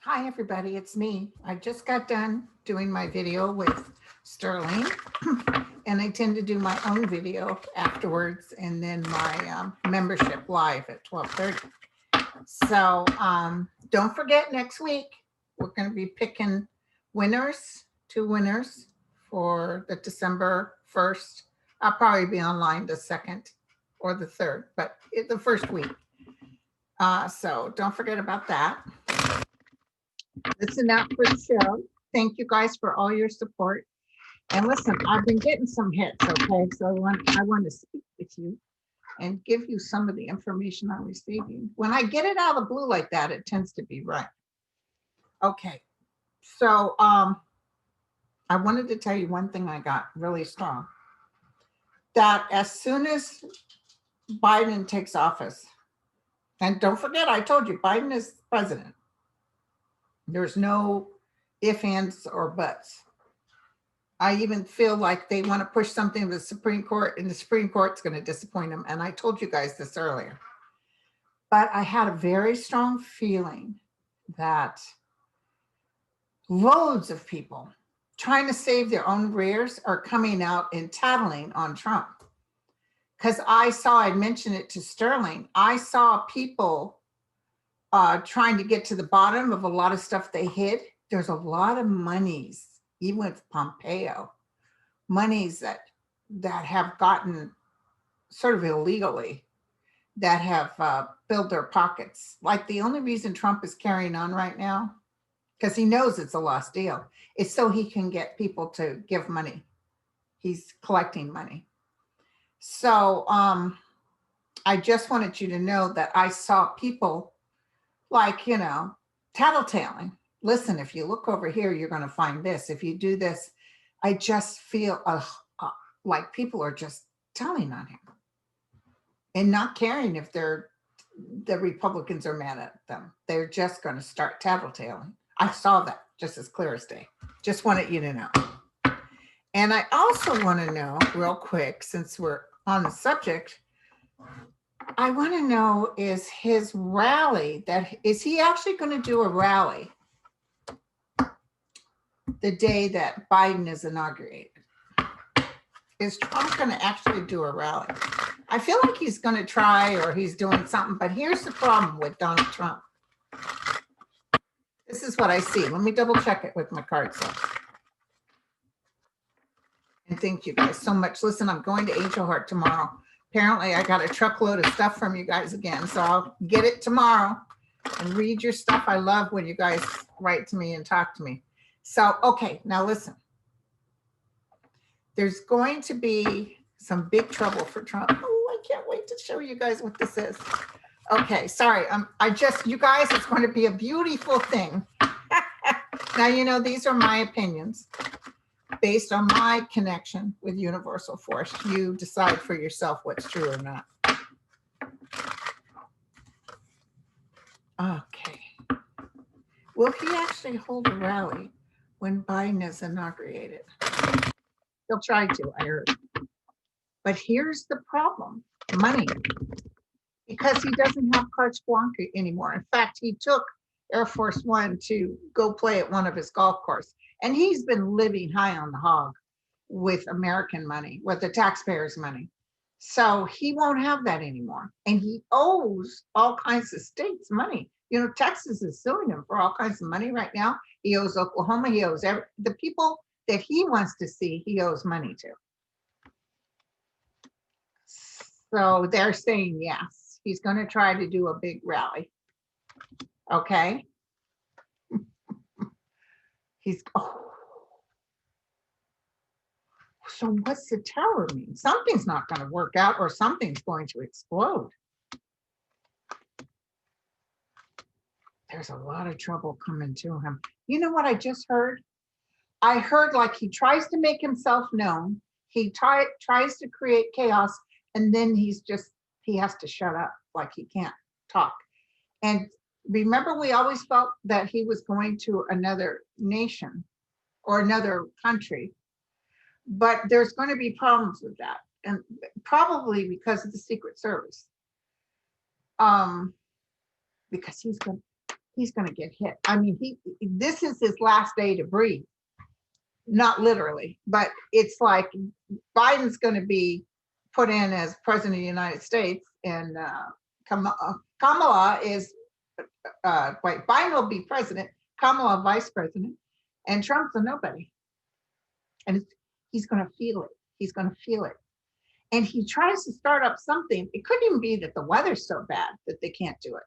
Hi, everybody. It's me. I just got done doing my video with Sterling, and I tend to do my own video afterwards, and then my membership live at 12:30. So don't forget, next week we're going to be picking winners, 2 winners for the December 1st. I'll probably be online the 2nd or the 3rd, but the first week. So don't forget about that. Listen out for the show. Thank you guys for all your support. And listen, I've been getting some hits, okay? So I want to speak with you and give you some of the information I'm receiving. When I get it out of the blue like that, it tends to be right. Okay, so I wanted to tell you one thing I got really strong. That as soon as Biden takes office, and don't forget, I told you, Biden is president. There's no ifs, ands, or buts. I even feel like they want to push something to the Supreme Court, and the Supreme Court's going to disappoint them. And I told you guys this earlier. But I had a very strong feeling that loads of people trying to save their own rears are coming out and tattling on Trump. Because I mentioned it to Sterling, I saw people trying to get to the bottom of a lot of stuff they hid. There's a lot of monies, even with Pompeo, monies that have gotten sort of illegally, that have filled their pockets. Like the only reason Trump is carrying on right now, because he knows it's a lost deal, is so he can get people to give money. He's collecting money. So I just wanted you to know that I saw people like, tattletaling. Listen, if you look over here, you're going to find this. If you do this, I just feel like people are just telling on him and not caring if the Republicans are mad at them. They're just going to start tattletaling. I saw that just as clear as day. Just wanted you to know. And I also want to know real quick, since we're on the subject, I want to know, is his rally, is he actually going to do a rally the day that Biden is inaugurated? Is Trump going to actually do a rally? I feel like he's going to try, or he's doing something, but here's the problem with Donald Trump. This is what I see. Let me double check it with my cards. And thank you guys so much. Listen, I'm going to Angel Heart tomorrow. Apparently, I got a truckload of stuff from you guys again, so I'll get it tomorrow and read your stuff. I love when you guys write to me and talk to me. So, okay, now listen. There's going to be some big trouble for Trump. Oh, I can't wait to show you guys what this is. Okay, sorry. You guys, it's going to be a beautiful thing. Now, these are my opinions based on my connection with universal force. You decide for yourself what's true or not. Okay. Will he actually hold a rally when Biden is inaugurated? He'll try to, I heard. But here's the problem: money. Because he doesn't have carte blanche anymore. In fact, he took Air Force One to go play at one of his golf courses. And he's been living high on the hog with American money, with the taxpayers' money. So he won't have that anymore. And he owes all kinds of states money. Texas is suing him for all kinds of money right now. He owes Oklahoma. He owes the people that he wants to see, he owes money to. So they're saying, yes, he's going to try to do a big rally. Okay. So what's the tower mean? Something's not going to work out, or something's going to explode. There's a lot of trouble coming to him. You know what I just heard? I heard like he tries to make himself known. He tries to create chaos, and then he has to shut up, like he can't talk. And remember, we always felt that he was going to another nation or another country, but there's going to be problems with that, and probably because of the Secret Service. Because he's going he's going to get hit. I mean, this is his last day to breathe. Not literally, but it's like Biden's going to be put in as president of the United States, and Kamala is, Biden will be president, Kamala vice president, and Trump's a nobody. And he's going to feel it. He's going to feel it. And he tries to start up something. It could even be that the weather's so bad that they can't do it.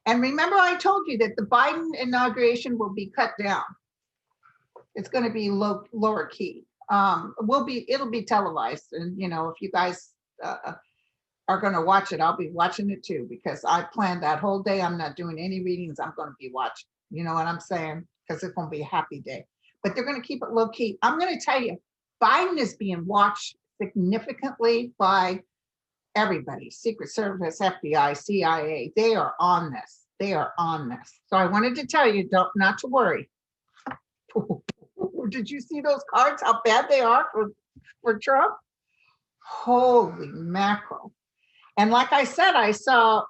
And remember, I told you that the Biden inauguration will be cut down. It's going to be lower key. It'll be televised, and if you guys are going to watch it, I'll be watching it too, because I planned that whole day. I'm not doing any readings. I'm going to be watching. You know what I'm saying? Because it's going to be a happy day. But they're going to keep it low key. I'm going to tell you, Biden is being watched significantly by everybody: Secret Service, FBI, CIA. They are on this. They are on this. So I wanted to tell you, not to worry. Did you see those cards? How bad they are for Trump? Holy mackerel! And like I said, I saw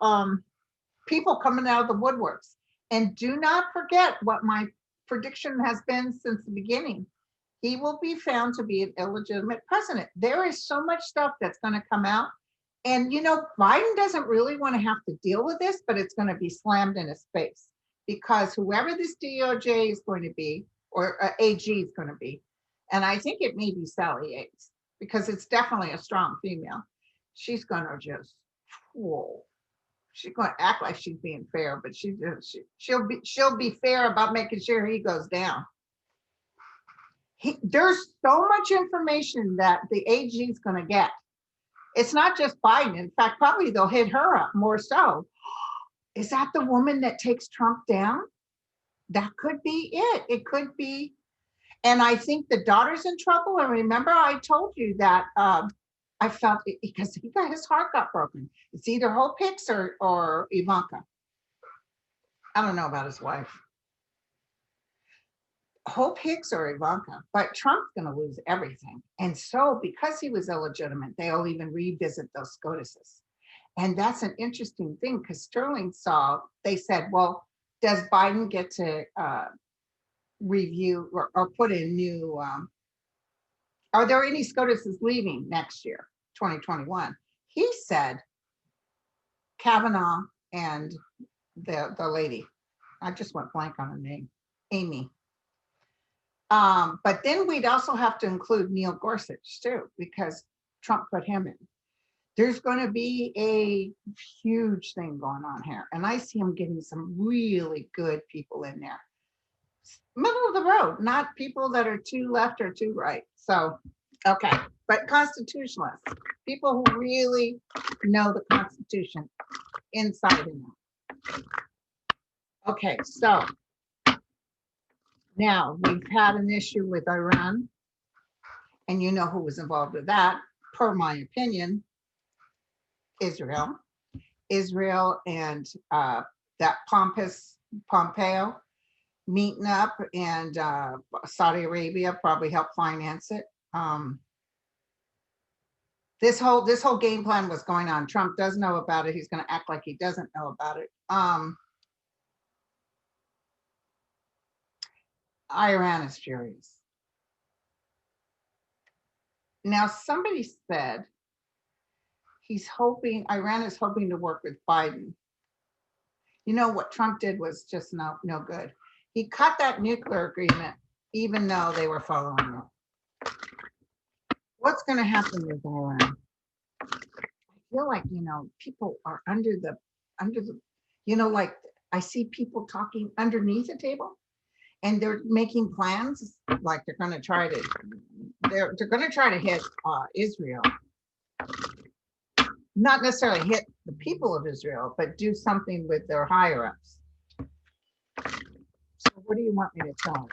people coming out of the woodworks. And do not forget what my prediction has been since the beginning. He will be found to be an illegitimate president. There is so much stuff that's going to come out. And Biden doesn't really want to have to deal with this, but it's going to be slammed in his face, because whoever this DOJ is going to be, or AG is going to be, and I think it may be Sally Yates, because it's definitely a strong female. She's going to just, whoa, she's going to act like she's being fair, but she'll be fair about making sure he goes down. There's so much information that the AG is going to get. It's not just Biden. In fact, probably they'll hit her up more so. Is that the woman that takes Trump down? That could be it. It could be. And I think the daughter's in trouble. And remember, I told you that I felt it because his heart got broken. It's either Hope Hicks or Ivanka. I don't know about his wife. Hope Hicks or Ivanka, but Trump's going to lose everything. And so because he was illegitimate, they'll even revisit those SCOTUSes. And that's an interesting thing, because Sterling they said, well, does Biden get to review or put in new, are there any SCOTUSes leaving next year, 2021? He said Kavanaugh and the lady, I just went blank on her name, Amy. But then we'd also have to include Neil Gorsuch too, because Trump put him in. There's going to be a huge thing going on here. And I see him getting some really good people in there. Middle of the road, not people that are too left or too right. So, okay. But constitutionalists, people who really know the Constitution inside and out. Okay, so now we've had an issue with Iran, and you know who was involved with that, per my opinion. Israel and that Pompeo meeting up, and Saudi Arabia probably helped finance it. This whole game plan was going on. Trump does know about it. He's going to act like he doesn't know about it. Iran is furious. Now, somebody said Iran is hoping to work with Biden. You know what Trump did was just no good. He cut that nuclear agreement, even though they were following it. What's going to happen with Iran? I feel like, people are under the, like I see people talking underneath the table, and they're making plans, like they're going to try to hit Israel. Not necessarily hit the people of Israel, but do something with their higher ups. So what do you want me to tell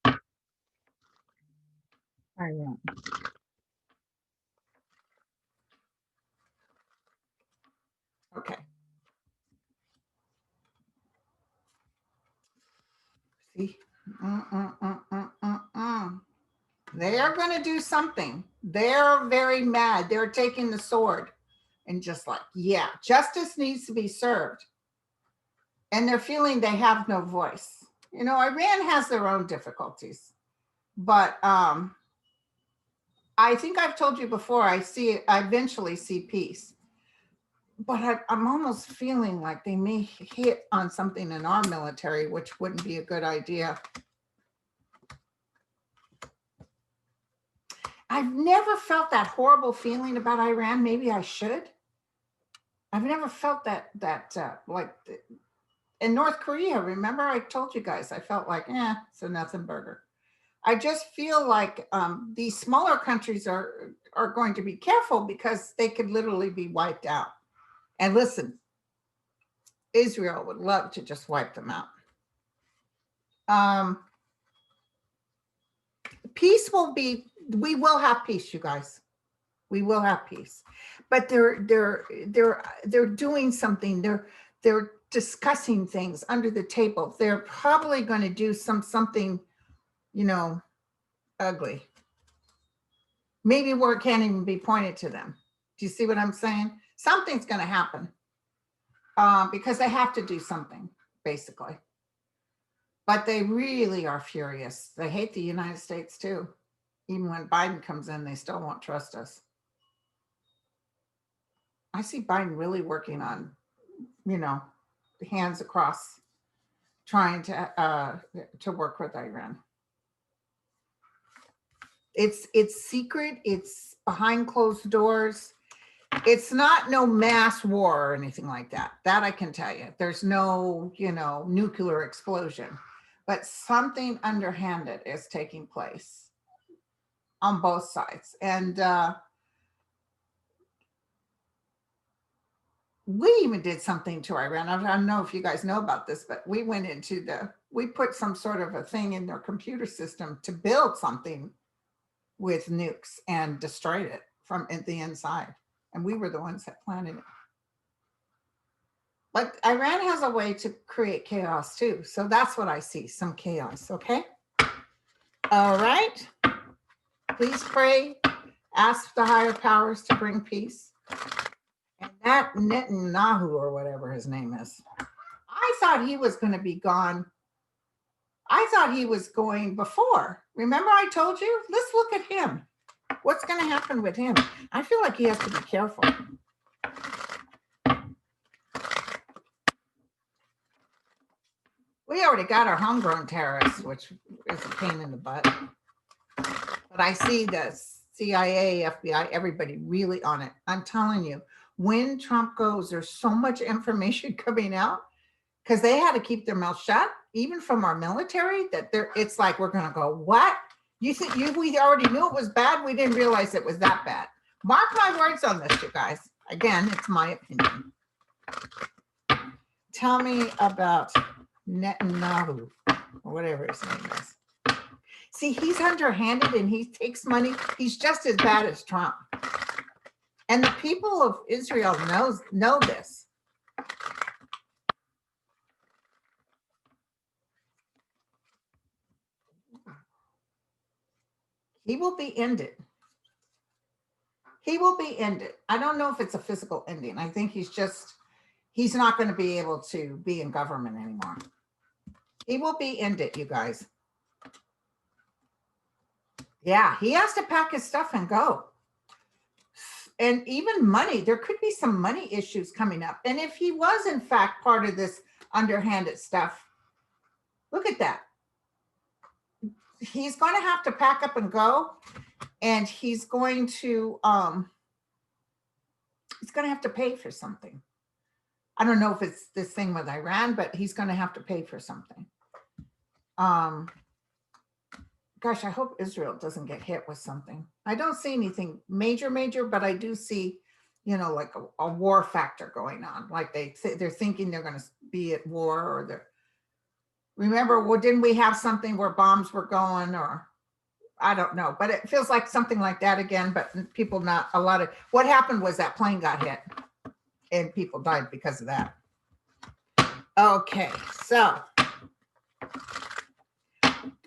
everybody? Iran. Okay. See? They are going to do something. They're very mad. They're taking the sword and just like, yeah, justice needs to be served. and they're feeling they have no voice. You know, Iran has their own difficulties, but I think I've told you before, I eventually see peace. But I'm almost feeling like they may hit on something in our military, which wouldn't be a good idea. I've never felt that horrible feeling about Iran. Maybe I should. I've never felt that like in North Korea. Remember, I told you guys, I felt like, it's a nothing burger. I just feel like these smaller countries are going to be careful because they could literally be wiped out. And listen, Israel would love to just wipe them out. Peace will be, we will have peace, you guys. We will have peace. But they're doing something. They're discussing things under the table. They're probably going to do something, you know, ugly. Maybe word can't even be pointed to them. Do you see what I'm saying? Something's going to happen because they have to do something, basically. But they really are furious. They hate the United States too. Even when Biden comes in, they still won't trust us. I see Biden really working on, you know, hands across, trying to work with Iran. It's secret. It's behind closed doors. It's not no mass war or anything like that. That I can tell you. There's no, you know, nuclear explosion, but something underhanded is taking place on both sides. And we even did something to Iran. I don't know if you guys know about this, but we went into we put some sort of a thing in their computer system to build something with nukes and destroyed it from the inside. And we were the ones that planted it. But Iran has a way to create chaos too. So that's what I see, some chaos, okay? All right. Please pray, ask the higher powers to bring peace. And that Netanyahu, or whatever his name is, I thought he was going to be gone. I thought he was going before. Remember I told you? Let's look at him. What's going to happen with him? I feel like he has to be careful. We already got our homegrown terrorists, which is a pain in the butt. But I see the CIA, FBI, everybody really on it. I'm telling you, when Trump goes, there's so much information coming out because they had to keep their mouth shut, even from our military, that it's like, we're going to go, what? We already knew it was bad. We didn't realize it was that bad. Mark my words on this, you guys. Again, it's my opinion. Tell me about Netanyahu, or whatever his name is. See, he's underhanded and he takes money. He's just as bad as Trump. And the people of Israel know this. He will be ended. He will be ended. I don't know if it's a physical ending. I think he's not going to be able to be in government anymore. He will be ended, you guys. Yeah, he has to pack his stuff and go. And even money, there could be some money issues coming up. And if he was in fact part of this underhanded stuff, look at that. He's going to have to pack up and go, and he's going to have to pay for something. I don't know if it's this thing with Iran, but he's going to have to pay for something. Gosh, I hope Israel doesn't get hit with something. I don't see anything major, but I do see, you know, like a war factor going on. Like they're thinking they're going to be at war, or they're. Remember, well, didn't we have something where bombs were going, or I don't know, but it feels like something like that again, but people not a lot of, what happened was that plane got hit and people died because of that. Okay, so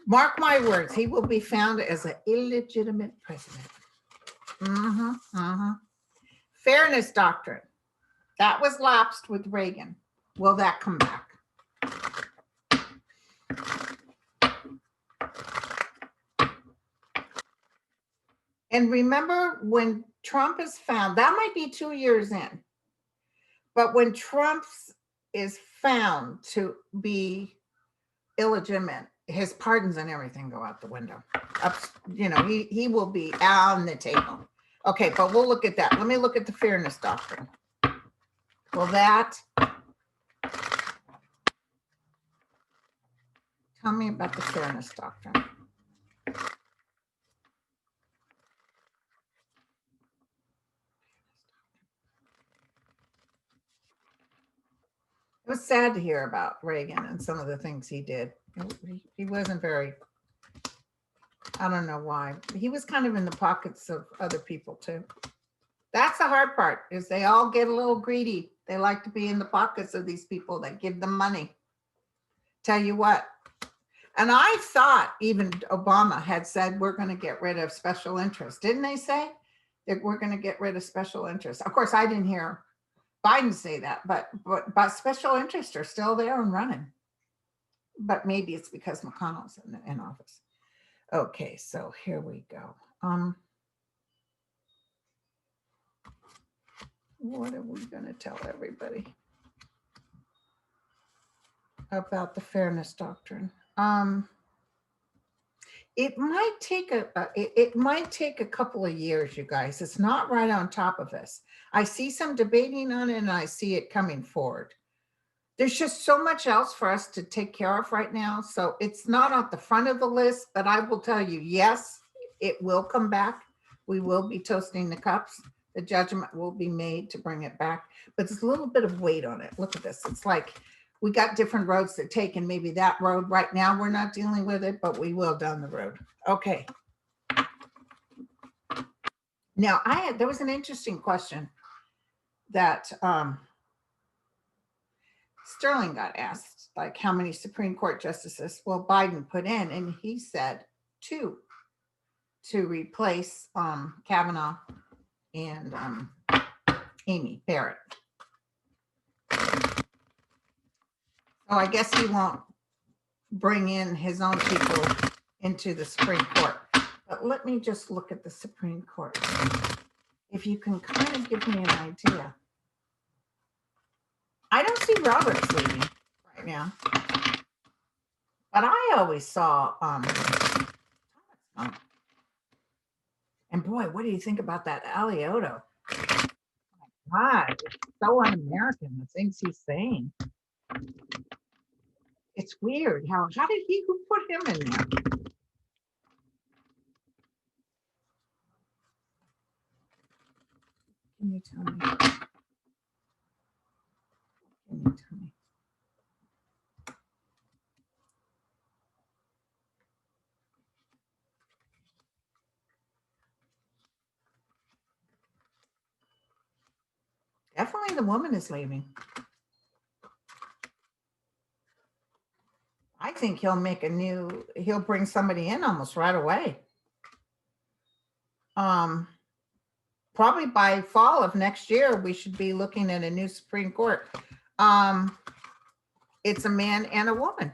mark my words, he will be found as an illegitimate president. Fairness Doctrine, that was lapsed with Reagan. Will that come back? And remember when Trump is found, that might be 2 years in, but when Trump is found to be illegitimate, his pardons and everything go out the window. You know, he will be on the table. Okay, but we'll look at that. Let me look at the Fairness Doctrine. Well, that, tell me about the Fairness Doctrine. It was sad to hear about Reagan and some of the things he did. He wasn't very, I don't know why. He was kind of in the pockets of other people too. That's the hard part, is they all get a little greedy. They like to be in the pockets of these people that give them money. Tell you what. And I thought even Obama had said, we're going to get rid of special interests. Didn't they say that we're going to get rid of special interests? Of course, I didn't hear Biden say that, but special interests are still there and running. But maybe it's because McConnell's in office. Okay, so here we go. What are we going to tell everybody about the Fairness Doctrine? It might take a couple of years, you guys. It's not right on top of us. I see some debating on it, and I see it coming forward. There's just so much else for us to take care of right now. So it's not at the front of the list, but I will tell you, yes, it will come back. We will be toasting the cups. The judgment will be made to bring it back, but there's a little bit of weight on it. Look at this. It's like we got different roads to take, and maybe that road right now, we're not dealing with it, but we will down the road. Okay. Now there was an interesting question that Sterling got asked, like how many Supreme Court justices will Biden put in? And he said 2 to replace Kavanaugh and Amy Barrett. So I guess he won't bring in his own people into the Supreme Court. But let me just look at the Supreme Court. If you can kind of give me an idea. I don't see Roberts leaving right now. But I always saw and boy, what do you think about that Alioto? Oh my God, it's so un-American, the things he's saying. It's weird. How did who put him in there? Can you tell me? Can you tell me? Definitely the woman is leaving. I think he'll bring somebody in almost right away. Probably by fall of next year, we should be looking at a new Supreme Court. It's a man and a woman.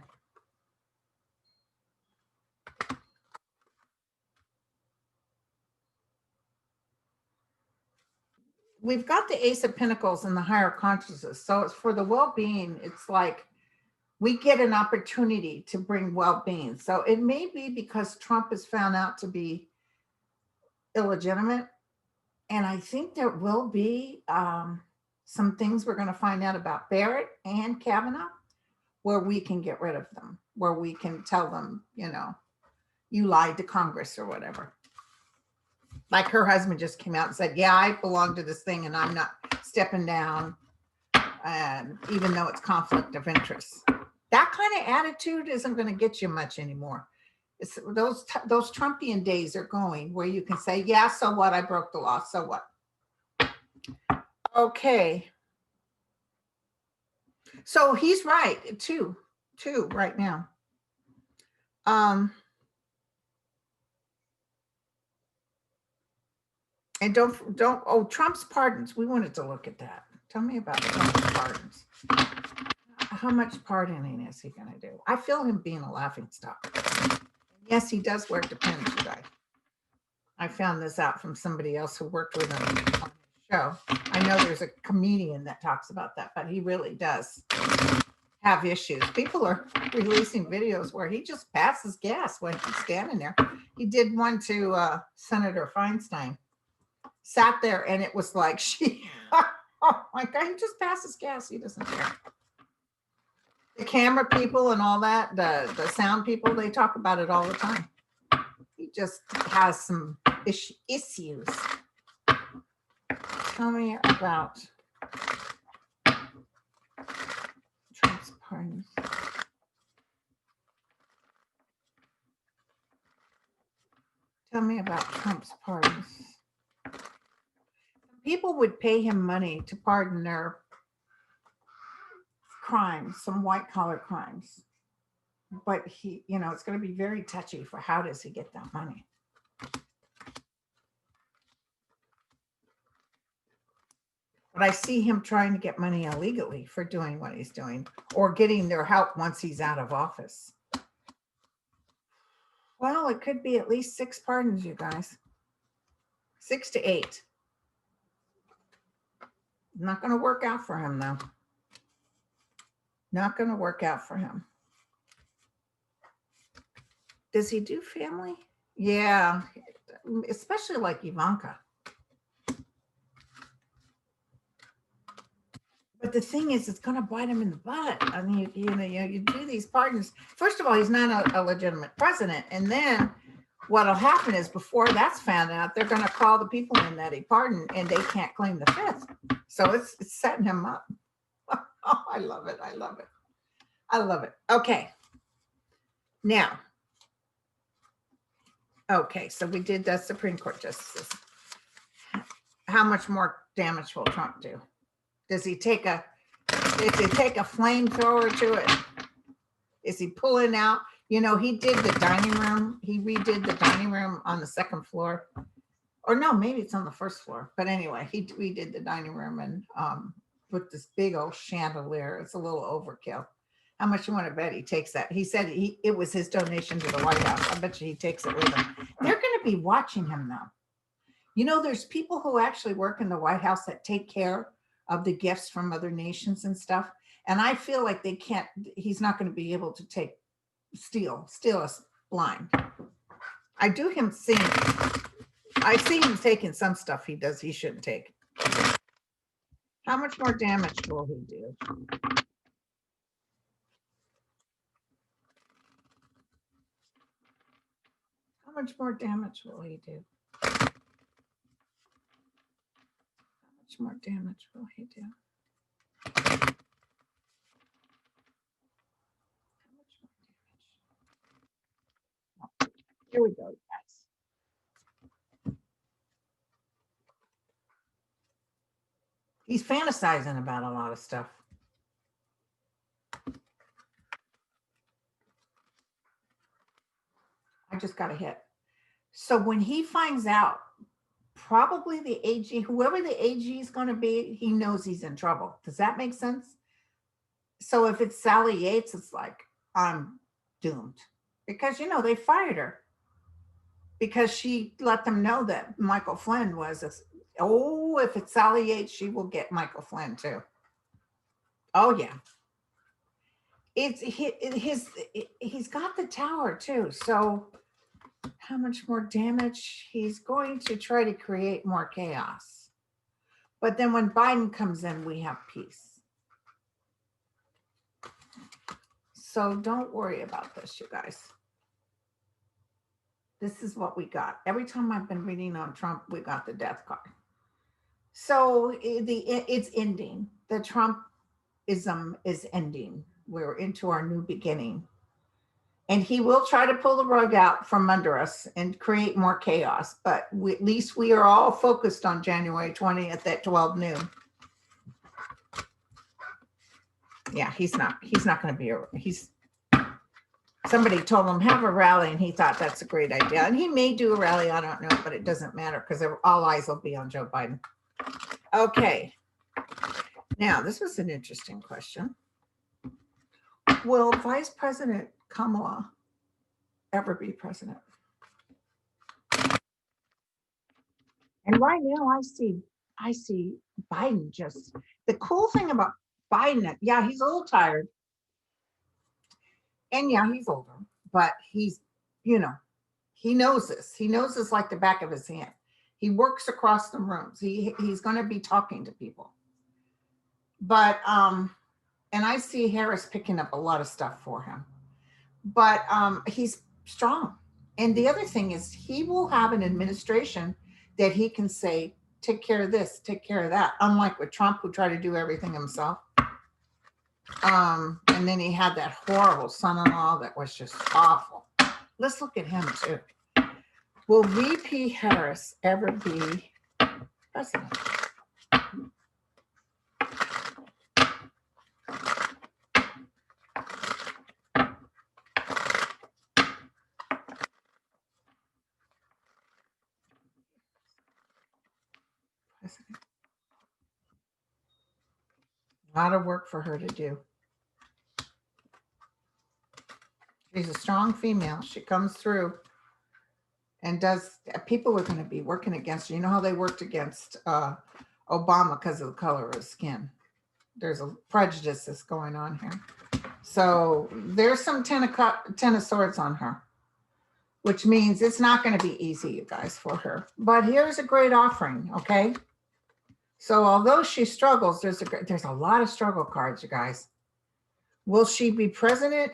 We've got the Ace of Pentacles and the higher consciousness. So it's for the well-being. It's like we get an opportunity to bring well-being. So it may be because Trump is found out to be illegitimate. And I think there will be some things we're going to find out about Barrett and Kavanaugh where we can get rid of them, where we can tell them, you know, you lied to Congress or whatever. Like her husband just came out and said, yeah, I belong to this thing and I'm not stepping down, even though it's conflict of interest. That kind of attitude isn't going to get you much anymore. It's those Trumpian days are going where you can say, yeah, so what? I broke the law. So what? Okay. So he's right. Two right now. And Trump's pardons. We wanted to look at that. Tell me about Trump's pardons. how much pardoning is he going to do? I feel him being a laughingstock. Yes, he does wear depends, you guys. I found this out from somebody else who worked with him on his show. I know there's a comedian that talks about that, but he really does have issues. People are releasing videos where he just passes gas when he's standing there. He did one to Senator Feinstein. Sat there and it was like oh my God, he just passes gas. He doesn't care. The camera people and all that, the sound people, they talk about it all the time. He just has some issues. Tell me about Trump's pardons. Tell me about Trump's pardons. People would pay him money to pardon their crimes, some white collar crimes. But he, it's going to be very touchy for how does he get that money? But I see him trying to get money illegally for doing what he's doing or getting their help once he's out of office. Well, it could be at least 6 pardons, you guys. 6 to 8. Not going to work out for him, though. Not going to work out for him. Does he do family? Yeah, especially like Ivanka. But the thing is, it's going to bite him in the butt. I mean, you do these pardons. First of all, he's not a legitimate president. And then what'll happen is before that's found out, they're going to call the people in that he pardoned and they can't claim the 5th. So it's setting him up. Oh, I love it. I love it. I love it. Okay. Now. Okay, so we did the Supreme Court justices. How much more damage will Trump do? Does he take a flamethrower to it? Is he pulling out? He did the dining room. He redid the dining room on the 2nd floor. Or no, maybe it's on the 1st floor. But anyway, he redid the dining room and with this big old chandelier. It's a little overkill. How much you want to bet he takes that? He said it was his donation to the White House. I bet you he takes it with him. They're going to be watching him now. There's people who actually work in the White House that take care of the gifts from other nations and stuff. And I feel like he's not going to be able to steal us blind. I see him taking some stuff he shouldn't take. How much more damage will he do? How much more damage will he do? How much more damage will he do? How much more damage? Oh, here we go, guys. He's fantasizing about a lot of stuff. I just got a hit. So when he finds out, probably the AG, whoever the AG is going to be, he knows he's in trouble. Does that make sense? So if it's Sally Yates, it's like, I'm doomed. Because, they fired her. Because she let them know that Michael Flynn was, if it's Sally Yates, she will get Michael Flynn too. Oh, yeah. He's got the tower too. So how much more damage? He's going to try to create more chaos. But then when Biden comes in, we have peace. So don't worry about this, you guys. This is what we got. Every time I've been reading on Trump, we got the death card. So it's ending. The Trumpism is ending. We're into our new beginning. And he will try to pull the rug out from under us and create more chaos. But at least we are all focused on January 20th at 12 noon. Yeah, he's not going to be somebody told him have a rally and he thought that's a great idea. And he may do a rally, I don't know, but it doesn't matter because all eyes will be on Joe Biden. Okay. Now, this was an interesting question. Will Vice President Kamala ever be president? And right now I see Biden just, the cool thing about Biden, yeah, he's a little tired. And yeah, he's older, but he's, you know, he knows this. He knows this like the back of his hand. He works across the rooms. He's going to be talking to people. But and I see Harris picking up a lot of stuff for him. But he's strong. And the other thing is he will have an administration that he can say, take care of this, take care of that. Unlike with Trump, who tried to do everything himself. And then he had that horrible son-in-law that was just awful. Let's look at him too. Will VP Harris ever be president? A lot of work for her to do. She's a strong female. She comes through and does, people are going to be working against her. You know how they worked against Obama because of the color of his skin. There's a prejudice that's going on here. So there's some 10 of swords on her, which means it's not going to be easy, you guys, for her. But here's a great offering, okay? So although she struggles, there's a lot of struggle cards, you guys. Will she be president?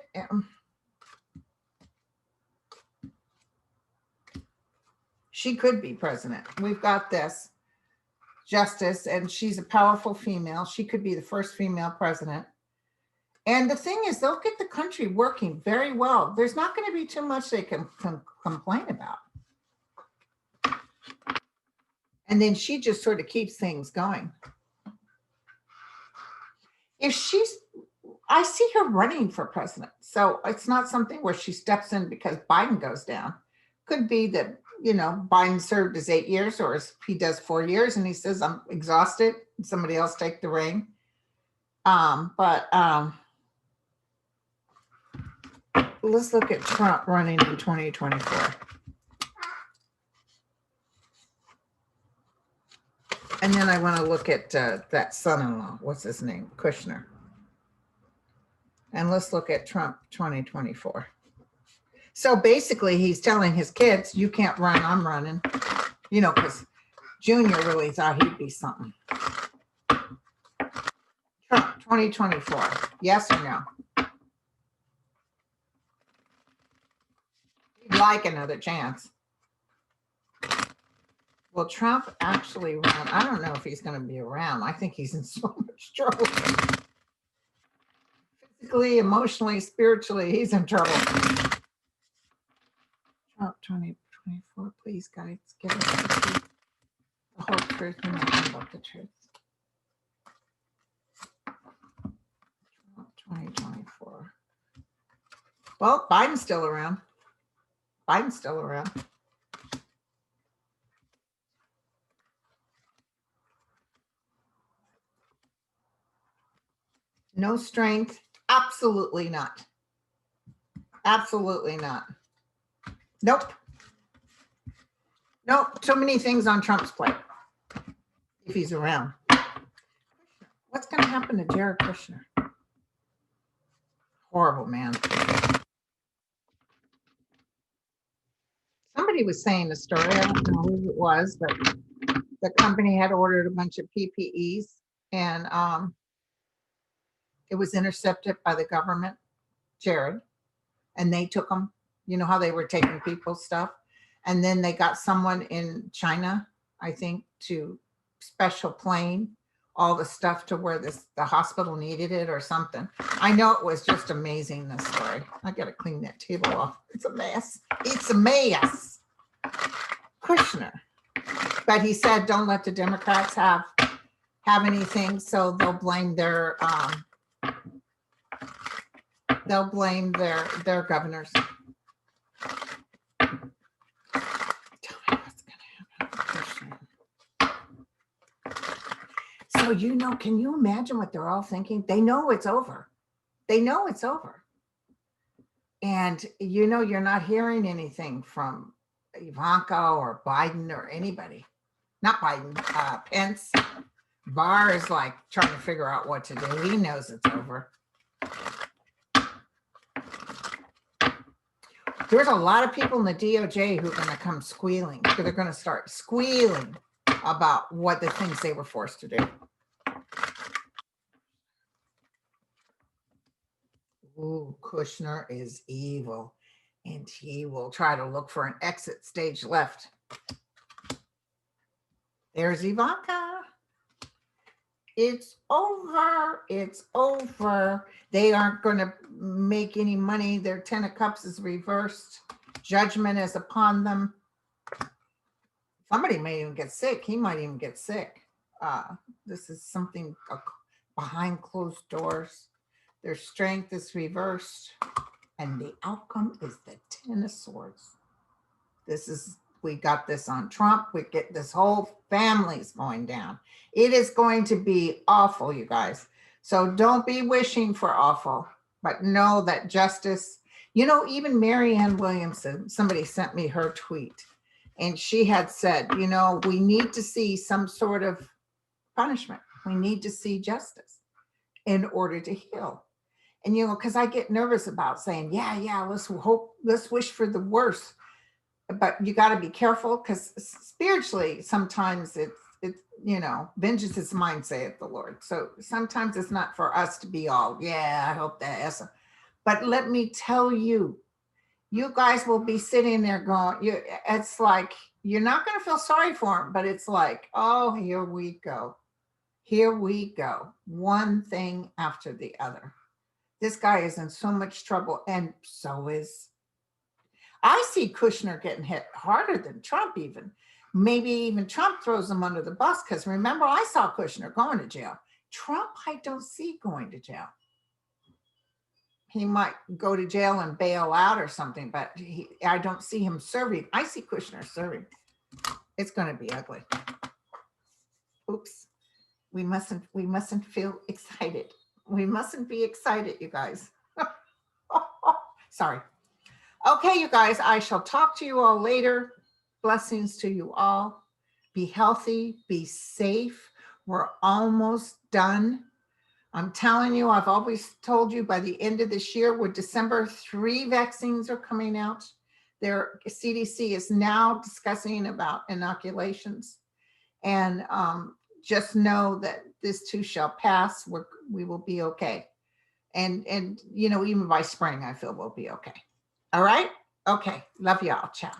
She could be president. We've got this justice, and she's a powerful female. She could be the first female president. And the thing is, they'll get the country working very well. There's not going to be too much they can complain about. And then she just sort of keeps things going. I see her running for president. So it's not something where she steps in because Biden goes down. Could be that, you know, Biden served his 8 years, or he does 4 years and he says, I'm exhausted, and somebody else take the reign. Let's look at Trump running in 2024. And then I want to look at that son-in-law. What's his name? Kushner. And let's look at Trump 2024. So basically, he's telling his kids, you can't run, I'm running. You know, because Junior really thought he'd be something. Trump 2024. Yes or no? He'd like another chance. Will Trump actually run? I don't know if he's going to be around. I think he's in so much trouble. Physically, emotionally, spiritually, he's in trouble. Trump 2024, please, guys, give us the truth. The whole truth and nothing but the truth. Trump 2024. Well, Biden's still around. Biden's still around. No strength. Absolutely not. Absolutely not. Nope. Nope. Too many things on Trump's plate. If he's around. What's going to happen to Jared Kushner? Horrible, man. Somebody was saying a story. I don't know who it was, but the company had ordered a bunch of PPEs, and it was intercepted by the government, Jared, and they took them. You know how they were taking people's stuff? And then they got someone in China, I think, to special plane all the stuff to where the hospital needed it or something. I know it was just amazing, this story. I got to clean that table off. It's a mess. It's a mess. Kushner. But he said, don't let the Democrats have anything, so they'll blame their governors. Tell me what's gonna happen to Kushner. So, you know, can you imagine what they're all thinking? They know it's over. They know it's over. And you know, you're not hearing anything from Ivanka or Biden or anybody. Not Biden, Pence. Barr is like trying to figure out what to do. He knows it's over. There's a lot of people in the DOJ who are going to come squealing. They're going to start squealing about what the things they were forced to do. Ooh, Kushner is evil, and he will try to look for an exit stage left. There's Ivanka. It's over. It's over. They aren't going to make any money. Their 10 of Cups is reversed. Judgment is upon them. Somebody may even get sick. He might even get sick. This is something behind closed doors. Their strength is reversed. And the outcome is the 10 of Swords. We got this on Trump. We get this whole family's going down. It is going to be awful, you guys. So don't be wishing for awful, but know that justice, you know, even Marianne Williamson, somebody sent me her tweet, and she had said, you know, we need to see some sort of punishment. We need to see justice in order to heal. And, you know, because I get nervous about saying, yeah, let's wish for the worst. But you got to be careful, because spiritually, sometimes it's, you know, vengeance is mine, saith the Lord. So sometimes it's not for us to be all, yeah, I hope that. But let me tell you, you guys will be sitting there going, it's like, you're not going to feel sorry for them, but it's like, oh, here we go. Here we go. One thing after the other. This guy is in so much trouble, and so is. I see Kushner getting hit harder than Trump even. Maybe even Trump throws him under the bus, because remember, I saw Kushner going to jail. Trump, I don't see going to jail. He might go to jail and bail out or something, but I don't see him serving. I see Kushner serving. It's going to be ugly. Oops. We mustn't feel excited. We mustn't be excited, you guys. Sorry. Okay, you guys, I shall talk to you all later. Blessings to you all. Be healthy, be safe. We're almost done. I'm telling you, I've always told you, by the end of this year, with December, 3 vaccines are coming out. Their CDC is now discussing about inoculations. And just know that this too shall pass. We will be okay. And you know, even by spring, I feel we'll be okay. All right? Okay. Love y'all. Ciao.